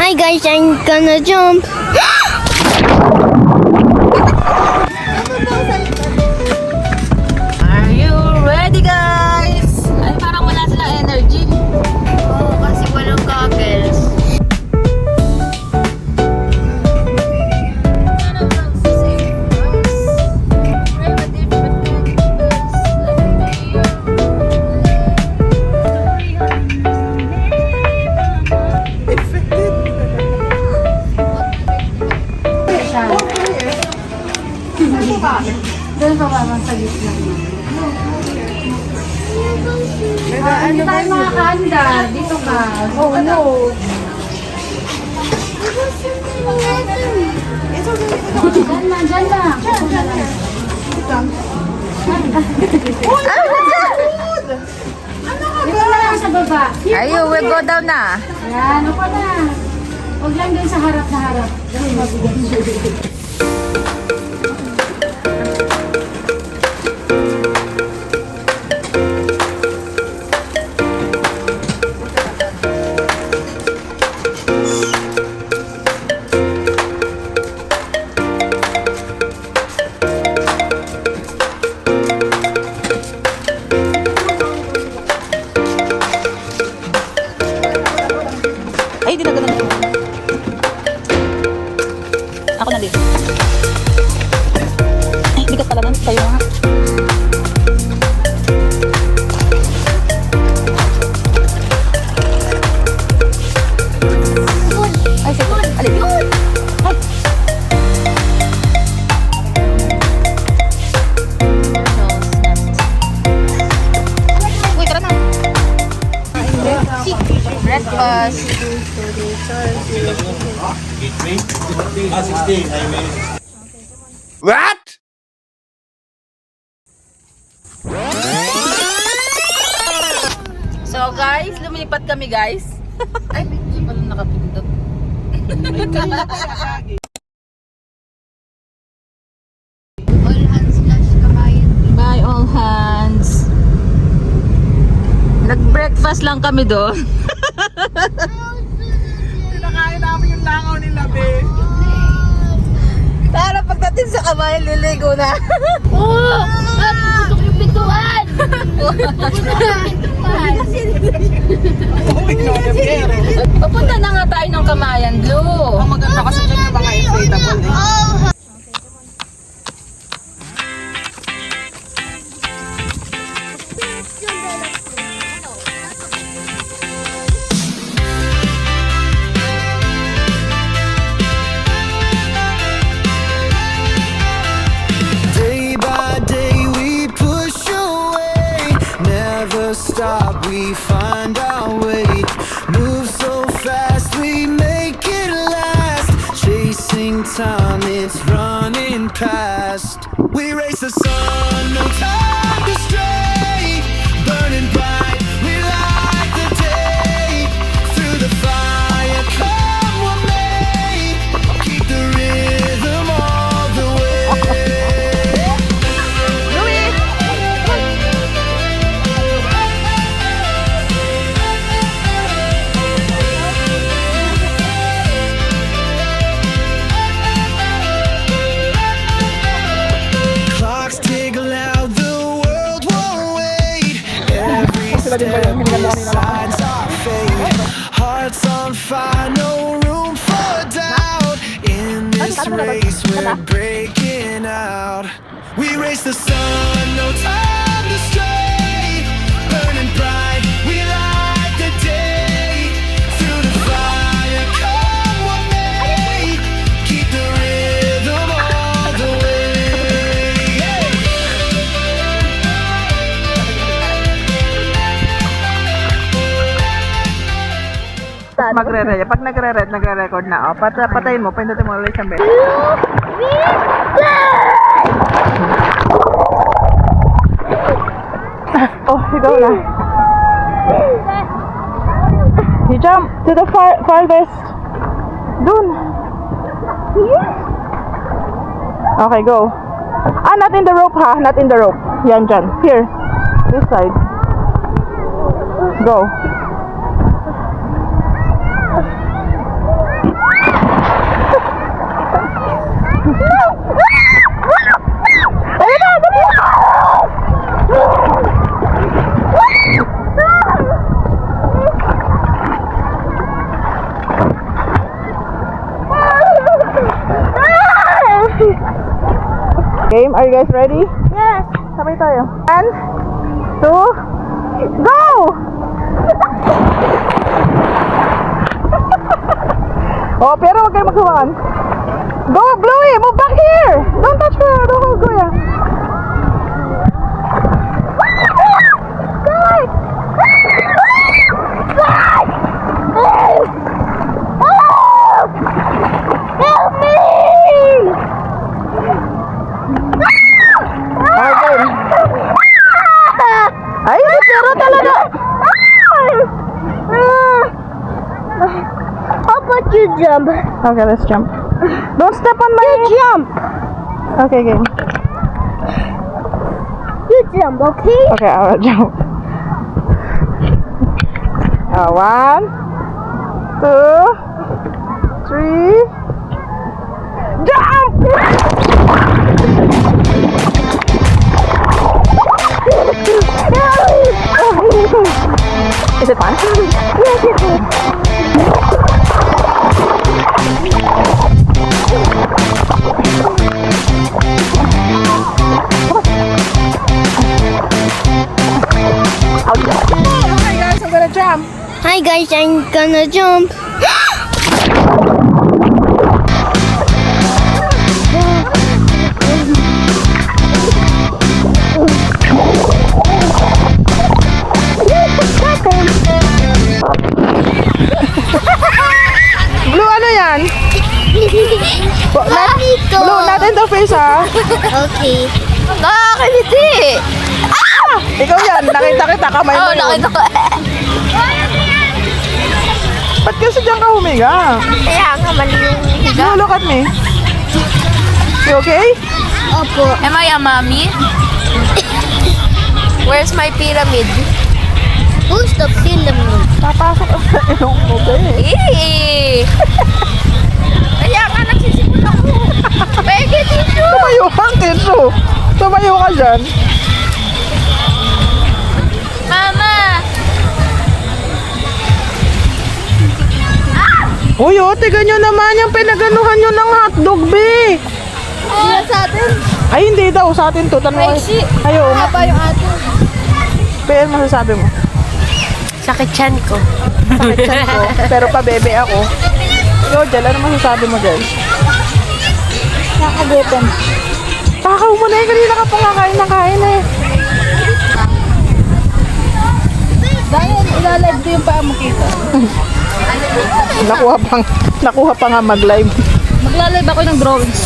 Hi guys, I'm gonna jump. Are you ready, guys? Ay, parang wala silang energy. Oo, kasi walang goggles. Doon pa ba sa gitna? Hindi tayo makakanda. Dito ka. Oh, no. Diyan lang, diyan lang. Dito na lang sa baba. Ayo, we go down na. Yan, upo na. Huwag lang din sa harap na harap. Kasi mabigat. Ay, di na ganun. Ako na din. Ay, bigat pala nun. Tayo nga. Ay, sige. Alin. Ay. Uy, tara na. Breakfast. 16, I mean. What? So guys, lumipat kami guys. Ay, hindi pa lang nakapindot. All hands slash kabayan. Bye all hands. Nag-breakfast lang kami doon. Pinakain namin yung langaw nila, be. Tara, pagdating sa kamay, liligo na. Oh! Putok yung pintuan! Papunta na nga tayo ng Kamayan Blue. Ang maganda kasi dyan yung mga inflatable, eh. Day by day we push away, never stop, we find our way. Move so fast, we make it last. Chasing time, it's running past. We race the sun, no time to stray. Burning bright, we light the day. Through the fire, come what may. Keep the rhythm all the way. Clocks tick loud, the world won't wait. Every step decides our fate. Hearts on fire, no room for doubt. In this race, we're breaking out. We race the sun, no time to stray. Burning bright, we light the day. Through the fire, come what may. Keep the rhythm all the way. Magre-red. Pag nagre-red, nagre-record na. O, patayin mo. Pindutin mo ulit siyang beses. Oh, you go na. You jump to the farthest. Dun. Okay, go. Ah, not in the rope ha. Not in the rope. Yan dyan. Here. This side. Go. Ayun na, dali! Game, are you guys ready? Yes. Sabay tayo. 1, 2, go! Oh, pero huwag kayo maghawakan. Go, Bluey! Move back here! Don't touch her! Don't hold Kuya. Help me! Okay. Ay, pero talaga! How about you jump? Okay, let's jump. Don't step on my... Jump. Okay, game. You jump, okay? Okay, I'll jump. 1, 2, 3. Jump! Is it fun? Yes, it is. Okay guys, I'm gonna jump. Hi guys, I'm gonna jump. Blue, ano yan? Blue, not in the face ha. Okay. Nakakiliti! Ikaw yan, nakita kita, kamay mo Oo, yun. nakita ko. Ba't kasi dyan ka humiga? Kaya nga mali yung higa. No, look at me. You okay? Opo. Am I a mommy? Where's my pyramid? Who's the pyramid? Papasok ka sa ilong mo, babe. Eh! Kaya ka nagsisipon ako. Pwede dito. Tumayo ka, Tinso. Tumayo ka dyan. Mama! Uy, tiga nyo naman yung pinaganuhan nyo ng hotdog, be. Oh, sa atin. Ay, hindi daw. Sa atin to. Tanong Maiksi. Ayaw. Pa yung atin. Be, ano masasabi mo? Sakit chan ko. Sakit siya ko. Pero pa bebe ako. Ikaw, Jel, ano masasabi mo, Jel? Nakagutom. Takaw mo na eh. Kanina ka pa nga kain na kain eh. Dahil ilalive ko yung paa mo kita. Nakuha pa nga mag-live. Maglalive ako ng drawings.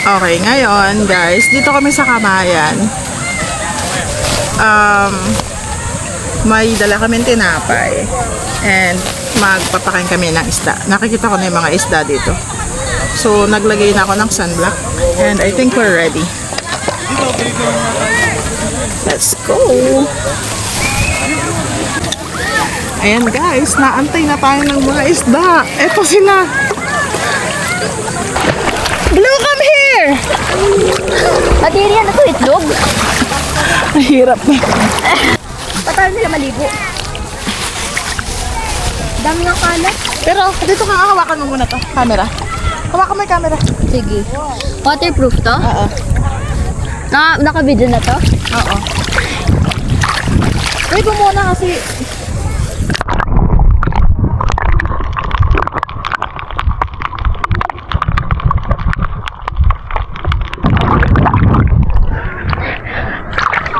Okay, ngayon, guys, dito kami sa Kamayan. May dala kami tinapay. And magpapakain kami ng isda. Nakikita ko na yung mga isda dito. So, naglagay na ako ng sunblock. And I think we're ready. Let's go! Ayan guys, naantay na tayo ng mga isda. Eto sila. Blue, come here! Adiri yan ako itlog. Mahirap na. Paano nila maligo? Dami ng kalat. Pero dito ka, hawakan mo muna to. Camera. Hawakan mo yung camera. Sige. Waterproof to? Oo. Naka-video na to? Oo. Wait mo muna kasi.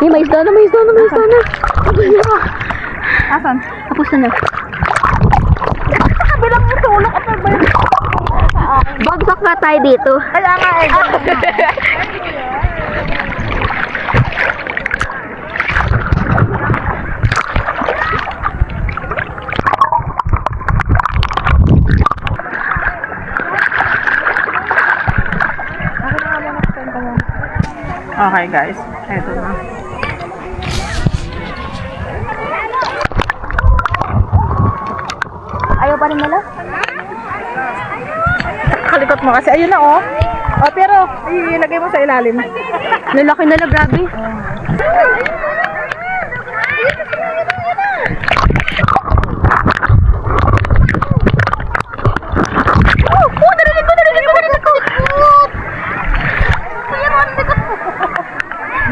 May isda na. Asan? Tapos na. Kabilang yung sulok at ba yun? Bagsak nga tayo dito. Kaya nga eh. Okay guys, eto na. mo kasi ayun na oh. Oh, pero ilagay mo sa ilalim. Lalaki na la, grabe.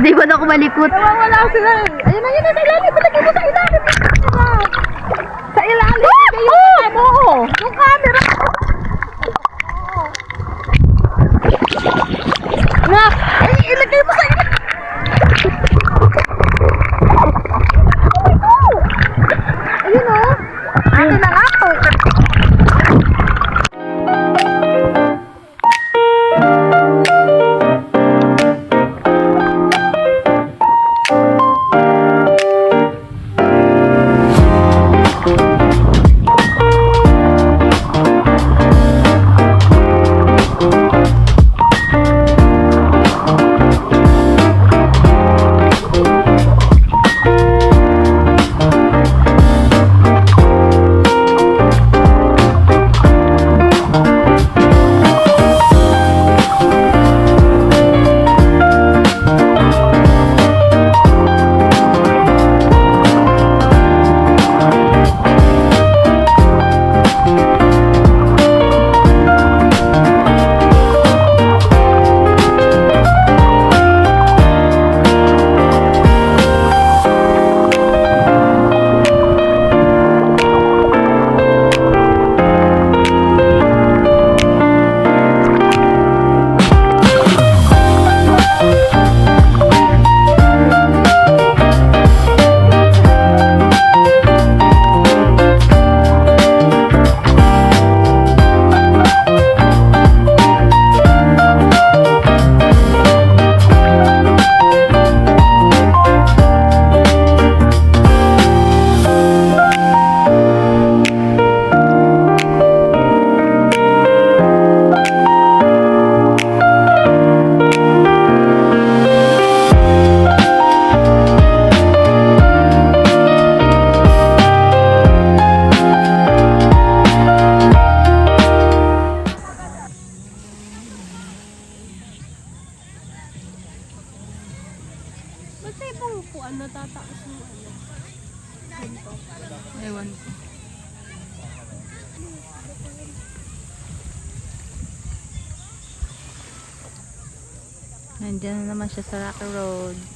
Di ba na ako malikot? Wala sila. Ayun na, sa ilalim. Ilagay mo sa ilalim. Sa ilalim. Ilagay mo. Yung camera. Nak! Ay, ilagay mo sa ilalim. Ayun o. Ano na nga po? Ewan ko. Nandiyan na naman siya sa Rocky Road.